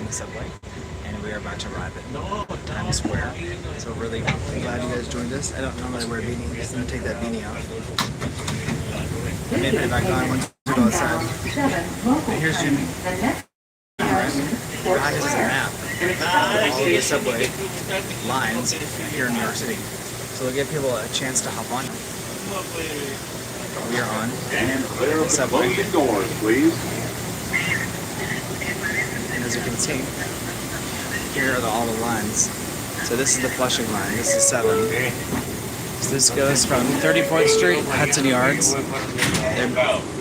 on the subway, and we are about to arrive at Times Square. So we're really glad you guys joined us. I don't normally wear a beanie, I'm just going to take that beanie off. I may put it back on once we go outside. Here's Jimmy. Behind us is a map of all the subway lines here in New York City. So we'll give people a chance to hop on. We are on the subway. And as you can see, here are all the lines. So this is the Flushing line. This is 7. So this goes from 34th Street, Hudson Yards.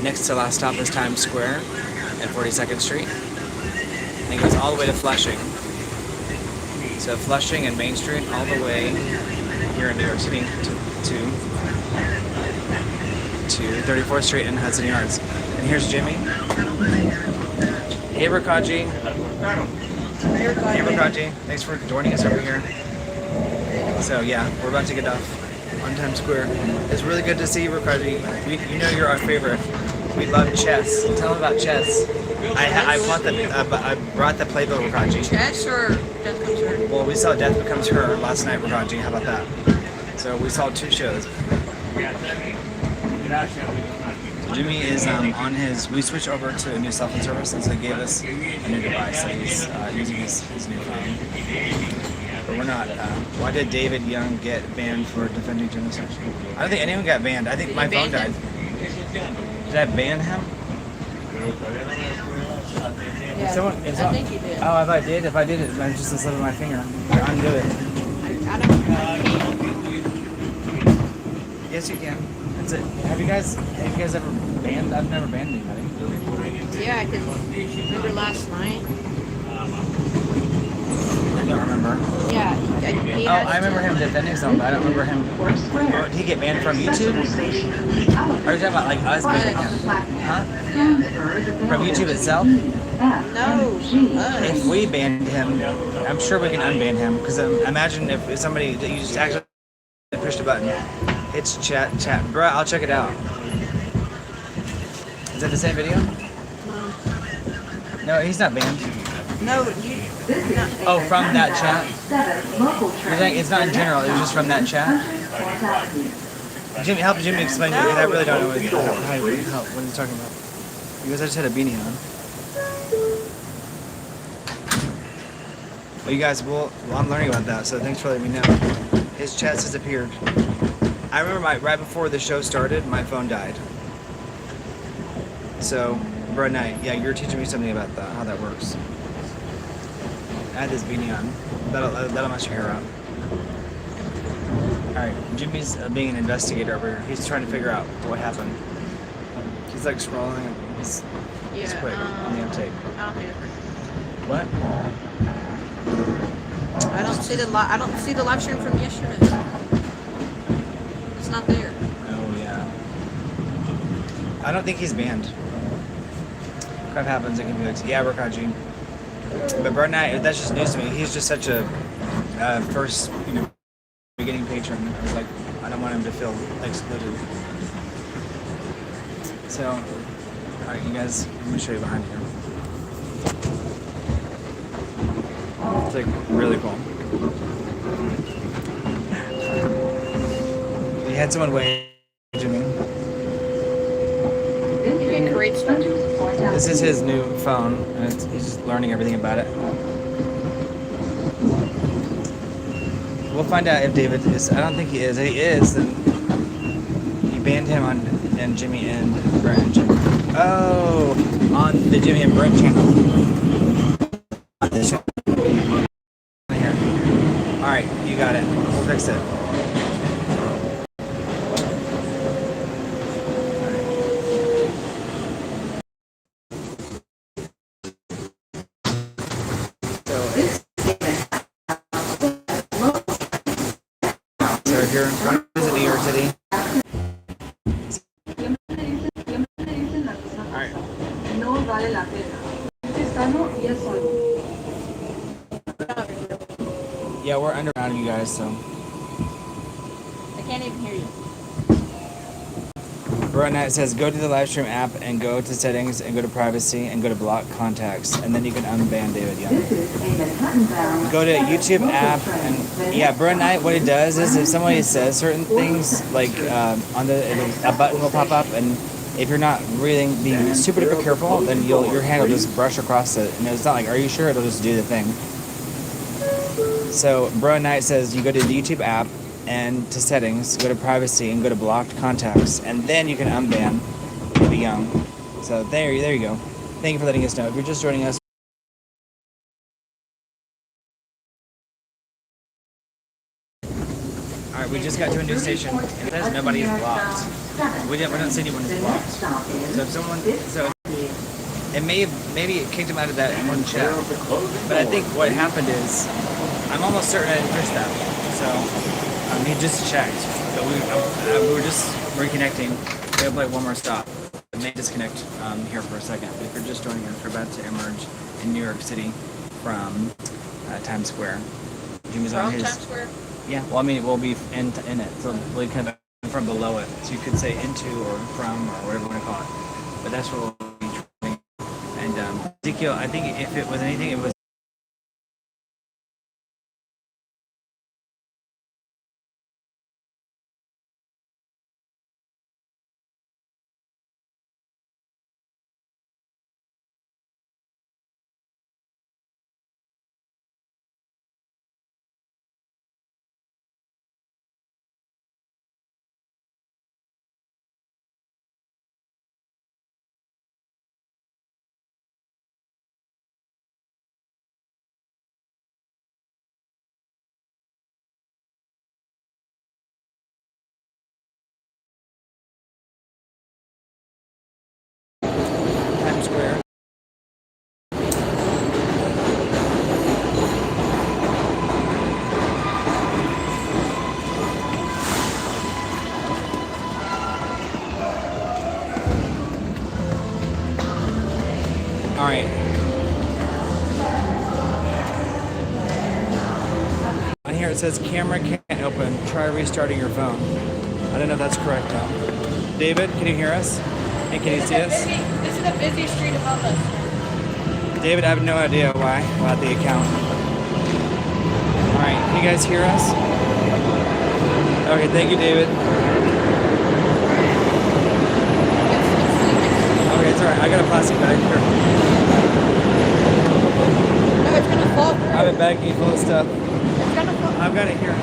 Next to last stop is Times Square at 42nd Street. And it goes all the way to Flushing. So Flushing and Main Street all the way here in New York City to 34th Street and Hudson Yards. And here's Jimmy. Hey Rakaji. Hey Rakaji. Thanks for joining us over here. So yeah, we're about to get off on Times Square. It's really good to see you, Rakaji. You know you're our favorite. We love chess. Tell them about chess. I brought the playbill, Rakaji. Chess or Death Becomes Her? Well, we saw Death Becomes Her last night, Rakaji. How about that? So we saw 2 shows. Jimmy is on his. We switched over to a new cell phone service, and so he gave us a new device. So he's using his new phone. But we're not. Why did David Young get banned for defending genocide? I don't think anyone got banned. I think my phone died. Did I ban him? Yeah, I think you did. Oh, if I did, I just slip of my finger. Undo it. I don't. Yes, you can. That's it. Have you guys ever banned? I've never banned anybody. Yeah, because remember last night? I don't remember. Yeah. I remember him defending something, but I don't remember him. Did he get banned from YouTube? Or are you talking about like us banning him? Huh? From YouTube itself? No. If we banned him, I'm sure we can unban him. Because imagine if somebody that you just actually pushed a button. It's chat. Bruh, I'll check it out. Is that the same video? No, he's not banned. No, Oh, from that chat? You're saying it's not in general, it was just from that chat? Jimmy, help Jimmy explain to me, because I really don't know what he's talking about. Because I just had a beanie on. Well, you guys, well, I'm learning about that, so thanks for letting me know. His chat has disappeared. I remember right before the show started, my phone died. So, Brad Knight, yeah, you're teaching me something about that, how that works. I had this beanie on. That'll mess your hair out. Alright, Jimmy's being an investigator over here. He's trying to figure out what happened. He's like scrolling. He's quick on the uptake. What? I don't see the live stream from yesterday. It's not there. Oh yeah. I don't think he's banned. Crap happens. It can be like, yeah, Rakaji. But Brad Knight, that's just news to me. He's just such a first, beginning patron. I was like, I don't want him to feel excluded. So, alright, you guys, I'm gonna show you behind here. It's like really cool. We had someone wait, Jimmy. You can create stuff. This is his new phone, and he's just learning everything about it. We'll find out if David is. I don't think he is. If he is, then he banned him and Jimmy and Brent and Jimmy. Oh, on the Jimmy and Brent channel. On this channel. Here. All right, you got it. We'll fix it. Here in front of New York City. Alright. Yeah, we're underground, you guys, so. I can't even hear you. Bro Knight says go to the live stream app and go to settings and go to privacy and go to block contacts and then you can unban David Young. Go to YouTube app and yeah, Bro Knight. What it does is if somebody says certain things like a button will pop up and if you're not really being super duper careful, then your hand will just brush across it and it's not like are you sure it'll just do the thing. So Bro Knight says you go to the YouTube app and to settings, go to privacy and go to blocked contacts and then you can unban David Young. So there you go. Thank you for letting us know. If you're just joining us. Alright, we just got to a new station and it says nobody is blocked. We don't see anyone who's blocked. So if someone it maybe it kicked him out of that one chat. But I think what happened is I'm almost certain I didn't push that. So he just checked. So we were just reconnecting. We have like one more stop. It may disconnect here for a second. But if you're just joining us, we're about to emerge in New York City from Times Square. Jimmy's on his. Times Square? Yeah. Well, I mean, we'll be in it. So we'll be kind of from below it. So you could say into or from or whatever you want to call it. But that's where we'll be training. And Ezekiel, I think if it was anything, it was. Times Square. All right. On here it says camera can't open. Try restarting your phone. I don't know if that's correct though. David, can you hear us? And can you see us? This is a busy street above us. David, I have no idea why about the account. All right, can you guys hear us? Okay, thank you, David. Okay, it's all right. I got a plastic bag here. No, it's gonna fall through. I have a baggie full of stuff. It's gonna fall. I've got it here.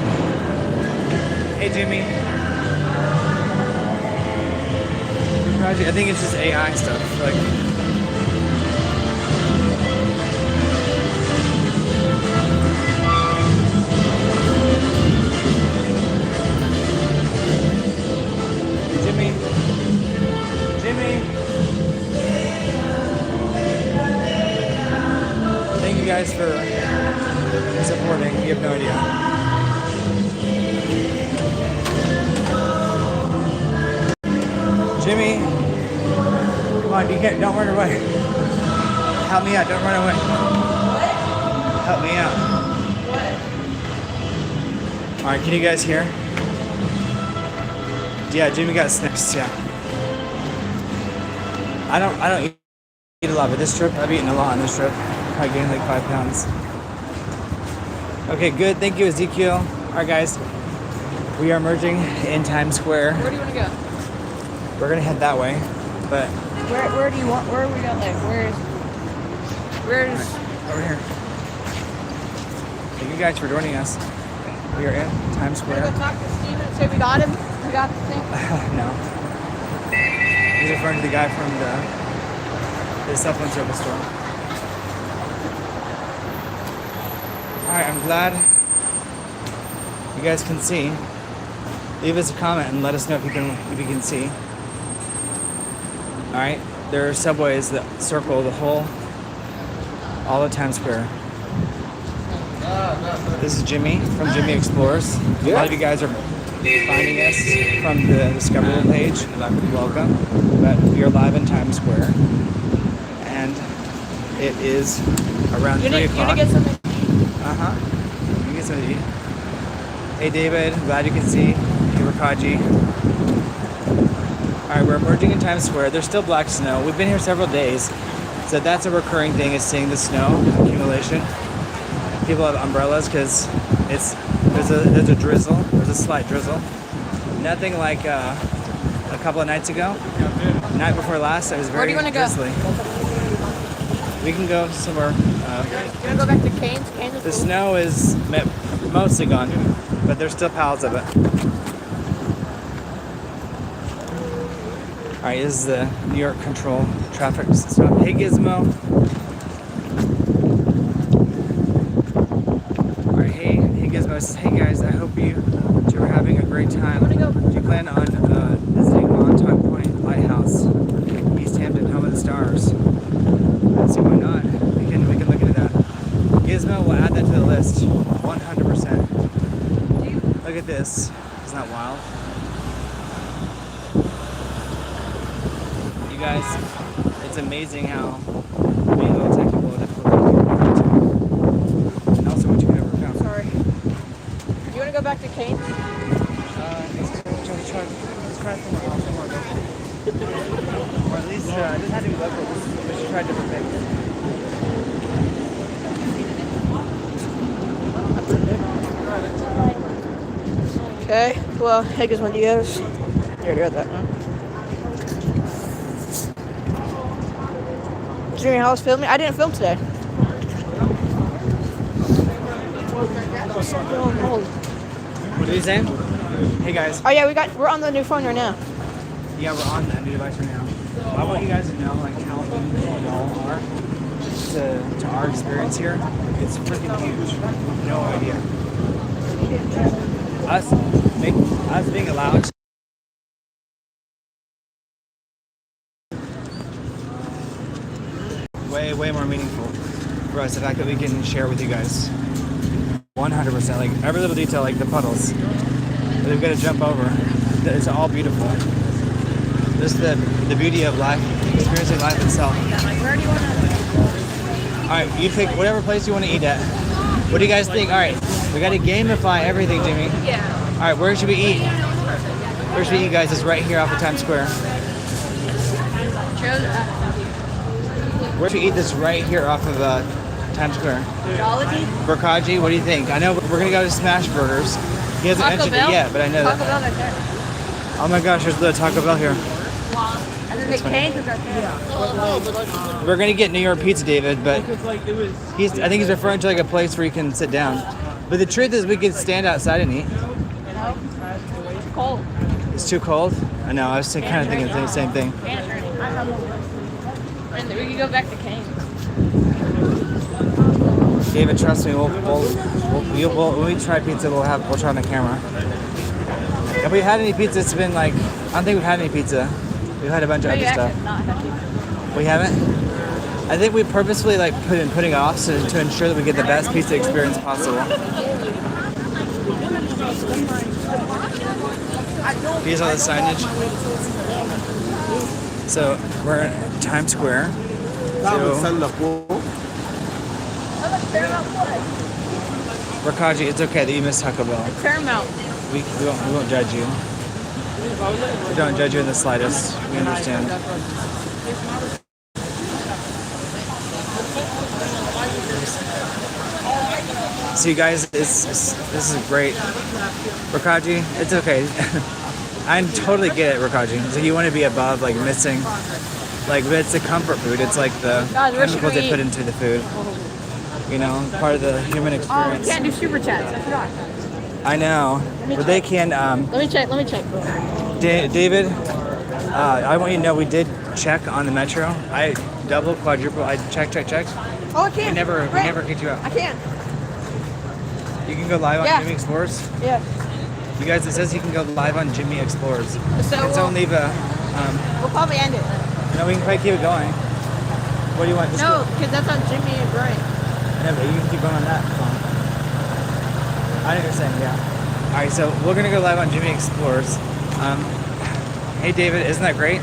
Hey, Jimmy. I think it's just AI stuff. Like. Jimmy. Thank you guys for supporting. You have no idea. Jimmy, come on, don't run away. Help me out, don't run away. What? Help me out. What? All right, can you guys hear? Yeah, Jimmy got snips, yeah. I don't eat a lot, but this trip, I've eaten a lot on this trip. Probably gained like 5 pounds. Okay, good, thank you, Ezekiel. All right, guys, we are merging in Times Square. Where do you want to go? We're gonna head that way, but Where do you want? Where are we gonna live? Where's? over here. Thank you guys for joining us. We are in Times We're Square. gonna talk to Steven and say we got him. We got the thing. No. He's referring to the guy from the cell phone service store. Alright, I'm glad you guys can see. Leave us a comment and let us know if you can see. Alright, there are subways that circle all of Times Square. This is Jimmy from Jimmy Explores. A lot of you guys are finding us from the Discover page. Welcome. But we are live in Times Square. And it is around 3 o'clock. You gonna get something? Uh-huh. You can get something to eat. Hey David, glad you can see. Hey Rakaji. All right, we're emerging in Times Square. There's still black snow. We've been here several days, so that's a recurring thing is seeing the snow accumulation. People have umbrellas because there's a drizzle. There's a slight drizzle. Nothing like a couple of nights ago. Night before last, it was very drizzly. We can go somewhere. You wanna go back to Cane's? The snow is mostly gone, but there's still piles of it. All right, this is the New York Control traffic stop. Hey, Gizmo. All right, hey Gizmo says, hey guys, I hope you two are having a great time. Do you plan on visiting Montauk Point Lighthouse, East Hampton, home of the stars? Let's see, why not? We can look into that. Gizmo will add that to the list, 100%. Look at this. Isn't that wild? You guys, it's amazing how being a little technical and difficult and also what you can overcome. Sorry. Do you want to go back to Cane's? Let's try something else. Or at least, it doesn't have to be local. We should try different things. Okay. Well, hey, guys, when do you guys? You already heard that, huh? Junior House filming? I didn't film today. What are you saying? Hey guys. Oh yeah, we're on the new phone right now. Yeah, we're on that new device right now. I want you guys to know like how meaningful y'all are to our experience here. It's freaking huge. No idea. Us being allowed. Way more meaningful for us. The fact that we can share with you guys. 100%. Like every little detail, like the puddles that we've got to jump over. It's all beautiful. This is the beauty of life, experiencing life itself. Where do you want to? All right, you pick whatever place you want to eat at. What do you guys think? All right, we got to gamify everything, Jimmy. Yeah. All right, where should we eat? Where should we eat, guys? It's right here off of Times Square. Where should we eat this right here off of Times Square? Burkaji, what do you think? I know we're gonna go to Smash Burgers. He hasn't mentioned it yet, but I know that. Taco Bell right there. Oh my gosh, there's the Taco Bell here. And then the Cane's is right there. We're gonna get New York pizza, David, but I think he's referring to like a place where you can sit down. But the truth is, we could stand outside and eat. No, it's too cold. It's too cold. I know. I was kind of thinking the same thing. And we can go back to Cane's. David, trust me. When we try pizza, we'll try on the camera. If we had any pizza, it's been like I don't think we've had any pizza. We've had a bunch of other stuff. We haven't. I think we purposefully like putting off to ensure that we get the best pizza experience possible. These are the signage. So we're at Times Square. Rakaji, it's okay that you missed Taco Bell. Paramount. We won't judge you. We don't judge you in the slightest. We understand. So you guys, this is great. Rakaji, it's okay. I totally get it, Rakaji. So you want to be above, like missing, like, but it's a comfort food. It's like the chemicals they put into the food. You know, part of the human experience. Oh, we can't do super chats. I forgot. I know, but they can. Let me check. David, I want you to know we did check on the metro. I double, quadruple. I checked. Oh, I can. We never kicked you out. I can. You can go live on Jimmy Explores. Yeah. You guys, it says you can go live on Jimmy Explores. So it's only the. We'll probably end it. No, we can probably keep it going. What do you want? No, because that's on Jimmy and Brent. Yeah, but you can keep going on that phone. I know what you're saying, yeah. All right, so we're gonna go live on Jimmy Explores. Hey, David, isn't that great?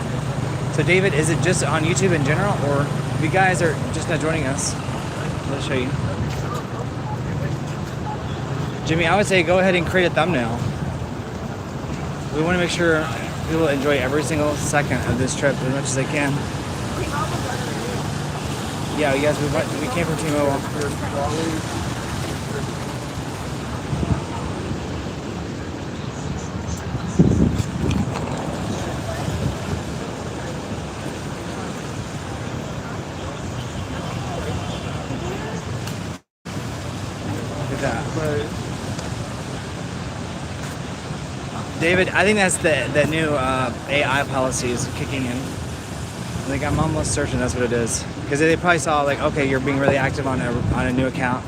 So, David, is it just on YouTube in general, or if you guys are just not joining us? I'll show you. Jimmy, I would say go ahead and create a thumbnail. We want to make sure people enjoy every single second of this trip as much as they can. Yeah, you guys, we came from T-Mobile. Look at that. David, I think that's the new AI policy is kicking in. Like, I'm almost certain that's what it is. Because they probably saw, like, okay, you're being really active on a new account.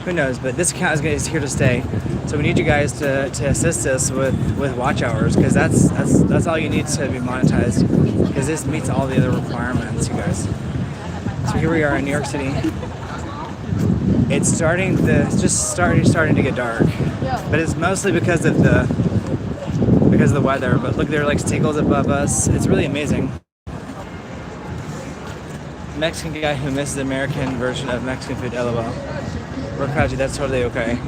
Who knows? But this account is here to stay. So we need you guys to assist us with watch hours, because that's all you need to be monetized. Because this meets all the other requirements, you guys. So here we are in New York City. It's just starting to get dark. But it's mostly because of the weather. But look, there are like seagulls above us. It's really amazing. Mexican guy who misses the American version of Mexican food, LOL. Rokaji, that's totally okay.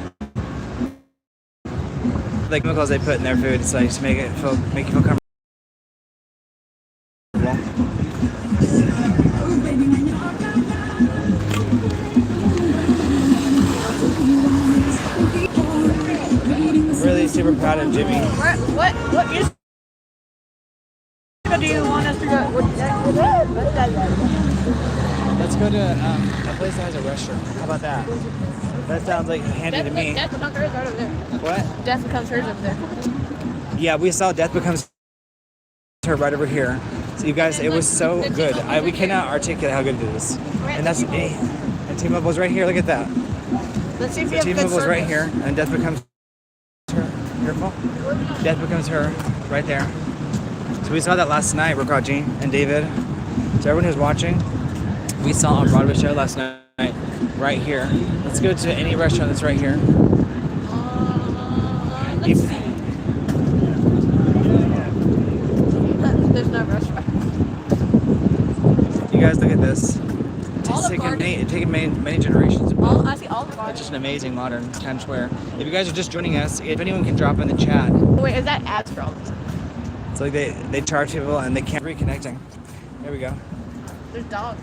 The chemicals they put in their food, it's like to make you feel comfortable. I'm really super proud of Jimmy. What music do you want us to go? Let's go to a place that has a restaurant. How about that? That sounds like handy to me. Death Becomes Hers right over there. What? Death Becomes Hers over there. Yeah, we saw Death Becomes Her right over here. So you guys, it was so good. We cannot articulate how good it is. And that's and T-Mobile's right here. Look at that. Let's see if So you have good T-Mobile's right service. here, and Death Becomes Her. Careful. Death Becomes Her right there. So we saw that last night, Rokaji and David. So everyone who's watching, we saw a Broadway show last night right here. Let's go to any restaurant that's right here. Let's see. There's no restaurant. You guys, look at this. Olive Garden. It's taken many generations to build. I see Olive Garden. It's just an amazing modern Times Square. If you guys are just joining us, if anyone can drop in the chat. Wait, is that ads from? It's like they charge people and they can't reconnecting. There we go. There's dogs.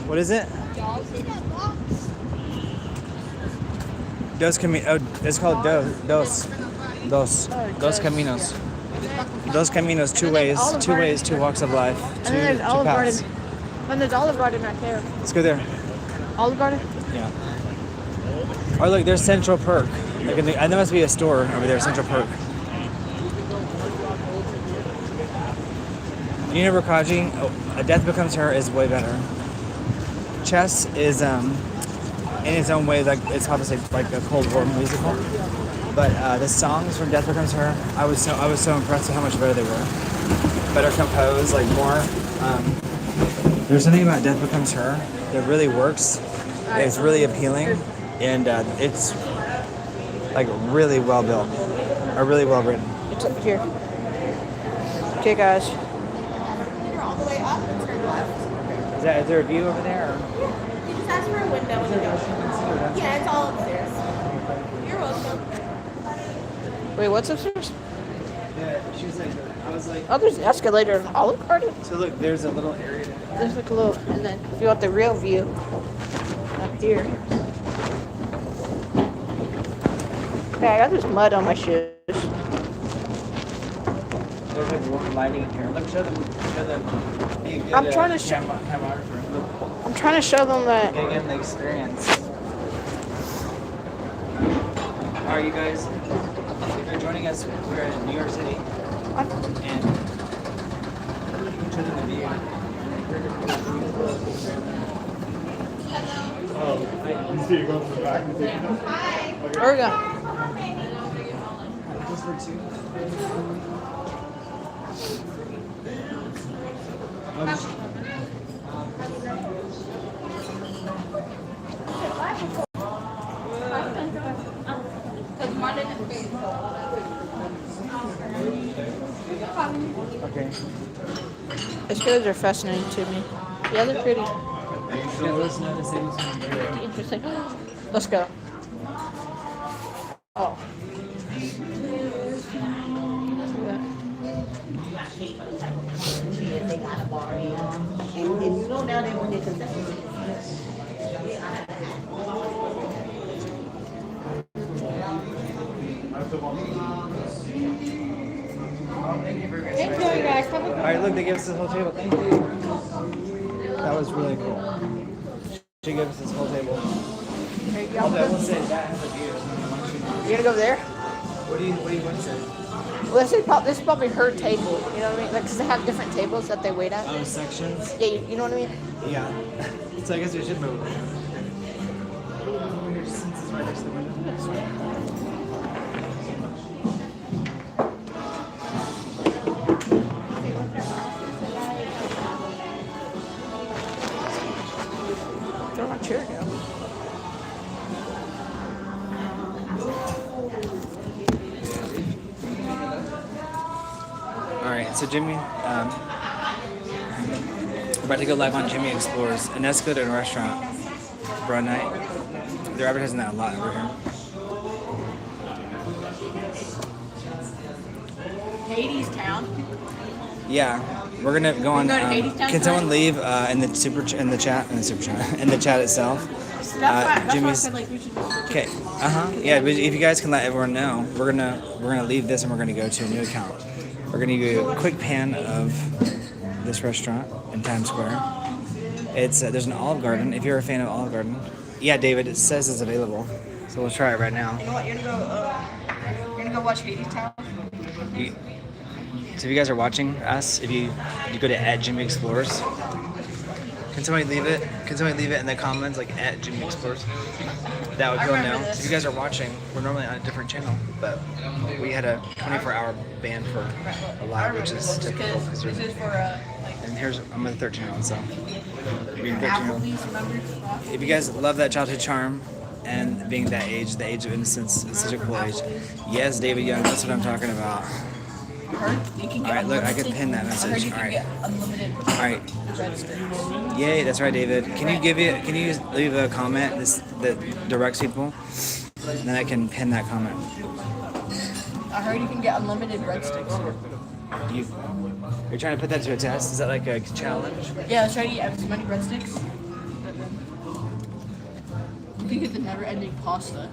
What is it? Dogs. See that box? Dos Caminos. Oh, it's called Dos Caminos. Dos Caminos, two ways, two walks of life, And two then there's Olive paths. Garden. And there's Olive Garden right there. Let's go there. Olive Garden? Yeah. Oh, look, there's Central Perk. Like and there must be a store over there, Central Perk. You know, Rokaji, A Death Becomes Her is way better. Chess is, in its own way, like it's obviously like a Cold War musical. But the songs from Death Becomes Her, I was so impressed with how much better they were. Better composed, like more. There's something about Death Becomes Her that really works. It's really appealing, and it's like really well built, or really well written. It's up here. Okay, guys. You're all the way up and turn left. Is there a view over there? Or? You just ask for a window and you go. Yeah, it's all upstairs. You're welcome. Wait, what's upstairs? Yeah, she was like, I was like. Oh, there's an escalator in Olive Garden. So look, there's a little area. There's like a little, and then if you want the real view, up here. Okay, I got this mud on my shoes. There's like warm lighting in here. Look, show them. Be a good, I'm trying to show. cameraographer. I'm trying to show them that. Gotta give them the experience. Alright, you guys. If you're joining us, we're in New York City. And show them the view. Oh, you see it goes to the back. There we go. Just for two. Okay. These photos are fascinating to me. Yeah, they're pretty. Yeah, let's notice it. Interesting. Let's go. Oh. Enjoy, guys. Have a All right, look, they gave us this whole table. Thank you. That was really cool. She gave us this whole table. There you Although I will go. say that has a view. You gonna go there? What do you want to say? Well, this is probably her table. You know what I mean? Like, 'cause they have different tables that they wait at. Oh, sections? Yeah, you know what I mean? Yeah. So I guess we should move. Since it's right next to the window. Throw my chair down. All right, so Jimmy, we're about to go live on Jimmy Explores, and that's good at a restaurant, Broad Night. They're advertising that a lot over here. Hades Town. Yeah, we're gonna go on. Go to Hadestown Can someone tonight? leave in the chat itself? So that's why I Jimmy's. said like we should just switch Okay. Yeah. But if you guys can let everyone know, we're gonna leave this and we're gonna go to a new account. We're gonna give you a quick pan of this restaurant in Times Square. It's there's an Olive Garden. If you're a fan of Olive Garden, yeah, David, it says it's available. So we'll try it right now. You know what? You're gonna go watch Hades Town. So if you guys are watching us, if you go to @Jimmy Explores, can somebody leave it? Can somebody leave it in the comments, like @Jimmy Explores? That would people know. this. If you guys are watching, we're normally on a different channel, but we had a 24-hour ban for a live, which is typical. Because this is for like And here's I'm on the third channel, so being 13 year old. Applebee's members. If you guys love that childhood charm and being that age, the age of innocence is such a cool age. Yes, David Young, that's what I'm talking about. You can All right, look, I can pin that I heard message. you All can right, get unlimited all right. breadsticks. Yay, that's right, David. Can you leave a comment that directs people, and then I can pin that comment. I heard you can get unlimited breadsticks. You're trying to put that to a test? Is that like a challenge? Yeah, let's try to eat as many breadsticks. You can get the never-ending pasta.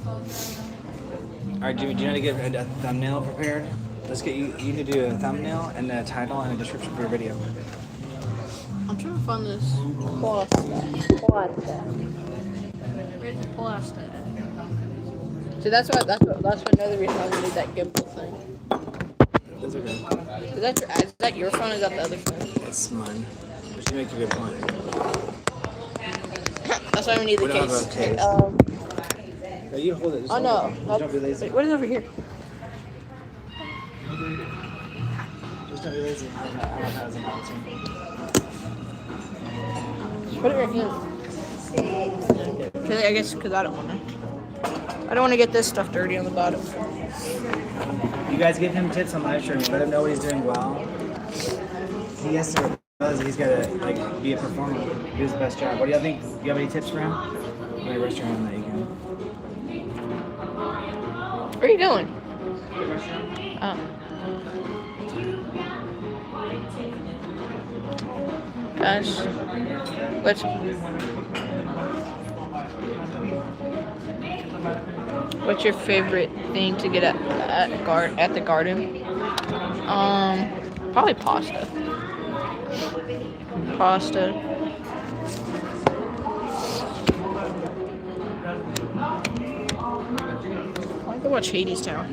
All right, Jimmy, do you know how to get a thumbnail prepared? Let's get you. You need to do a thumbnail and a title and a description for your video. I'm trying to find this. Pasta. Where's the pasta? So that's another reason why we need that gimbal thing. That's okay. Is that your phone or is that the other phone? It's mine. But you make a good point. That's why we need the We don't have case. a case. No, you hold it. Just Oh hold no. it. Don't be lazy. Wait, what is over here? Just don't be lazy. I don't know how to Put it right here. I guess because I don't want to get this stuff dirty on the bottom. You guys give him tips on live streaming. Let him know what he's doing well. He has to realize that he's got to be a performer. Do his best job. What do y'all think? Do you have any tips for him? Any restaurant that you can? Where are you going? Oh. Guys, what's your favorite thing to get at the garden? Probably pasta. I want to go watch Hades Town.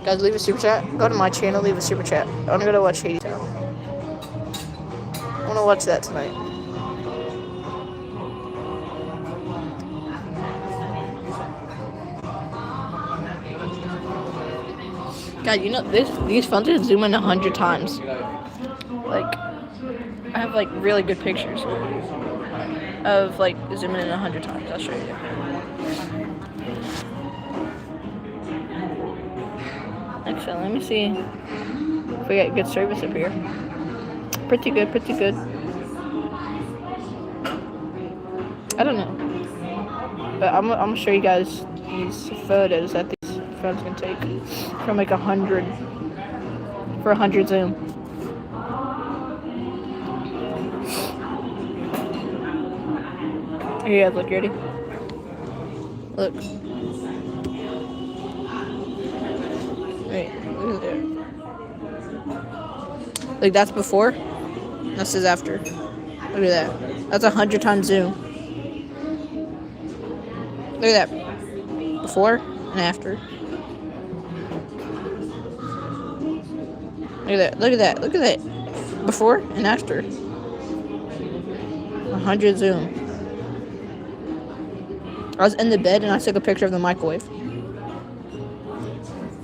Guys, leave a super chat. Go to my channel, leave a super chat. I want to go to watch Hades Town. I want to watch that tonight. God, you know these phones are zoom in 100 times. Like, I have like really good pictures of like zooming in 100 times. I'll show you. Actually, let me see if we got good service up here. Pretty good. I don't know, but I'm gonna show you guys these photos that these phones can take from like 100 for 100 zoom. Yeah, look, ready? Look. Wait, look at that. Like, that's before. This is after. Look at that. That's 100 times zoom. Look at that. Before and after. Look at that. Look at that. Look at that. Before and after. 100 zoom. I was in the bed and I took a picture of the microwave.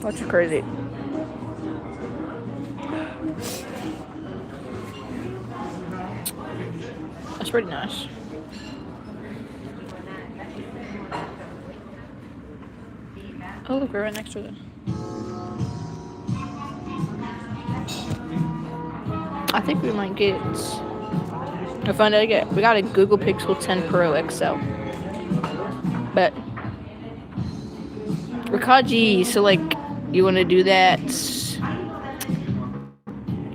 That's crazy. That's pretty nice. Oh, look, we're right next to it. I think we might get. I found out we got a Google Pixel 10 Pro XL. But Rakaji, so like, you want to do that?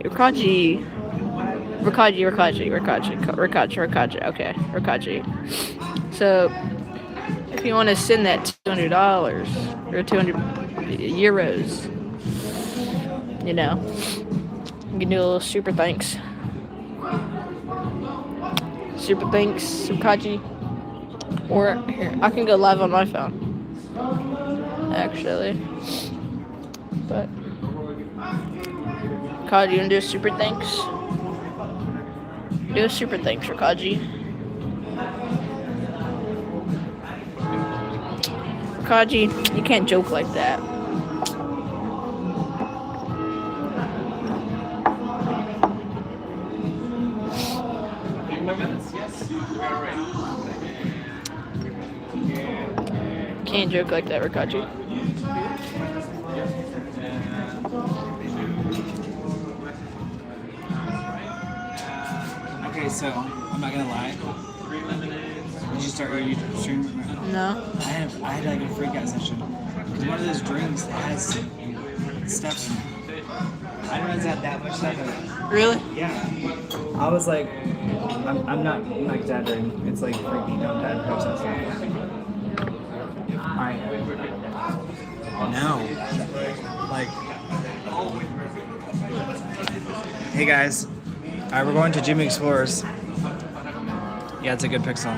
Rakaji. Okay, Rakaji. So, if you want to send that $200 or 200 euros, you know, you can do a little super thanks. Super thanks, Rakaji. Or here, I can go live on my phone. Actually, but Rakaji, you wanna do a super thanks? Do a super thanks, Rakaji. Rakaji, you can't joke like that. Can't joke like that, Rakaji. Okay, so I'm not gonna lie. Did you start your YouTube stream? No. I had like a freak out session. Cause one of those drinks has stuff in it. I didn't realize it had that much stuff in it. Really? Yeah. I was like, I'm not exaggerating. It's like freaking out that process. Alright. No. Like. Hey guys. Alright, we're going to Jimmy Explorers. Yeah, it's a good pixel.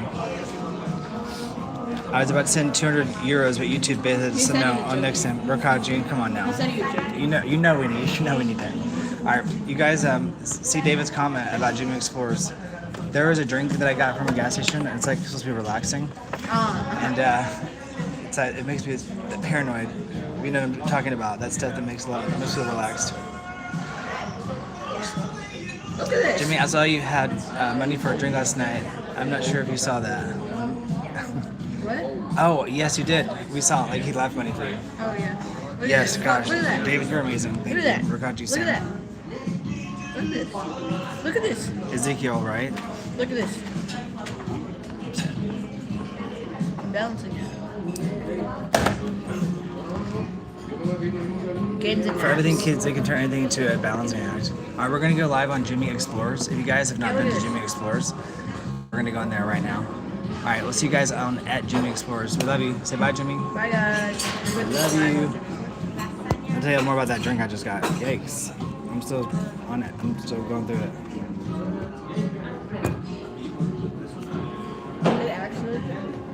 I was about to send 200 euros, but YouTube basically said no. On next time, Rakaji, come on now. You know we need that. All right, you guys see David's comment about Jimmy Explorers. There was a drink that I got from a gas station. It's like supposed to be relaxing, and it makes me paranoid. You know what I'm talking about? That stuff that makes me feel relaxed. Jimmy, I saw you had money for a drink last night. I'm not sure if you saw that. What? Oh, yes, you did. We saw it. Like, he left money for you. Oh, yeah. Yes, gosh. Look at that. David, you're amazing. Thank Look at you. that. Rakaji Look Sam. at that. Look at this. Ezekiel, right? Look at this. I'm balancing it. Games and For everything kids, they can turn anything into a balancing act. Alright, we're going to go live on Jimmy Explorers. If you guys have not been to Jimmy Explorers, we're going to go in there right now. Alright, we'll see you guys at Jimmy Explorers. We love you. Say bye, Jimmy. Bye, guys. Love you. I'll tell you more about that drink I just got. Yikes. I'm still on it. I'm still going through it.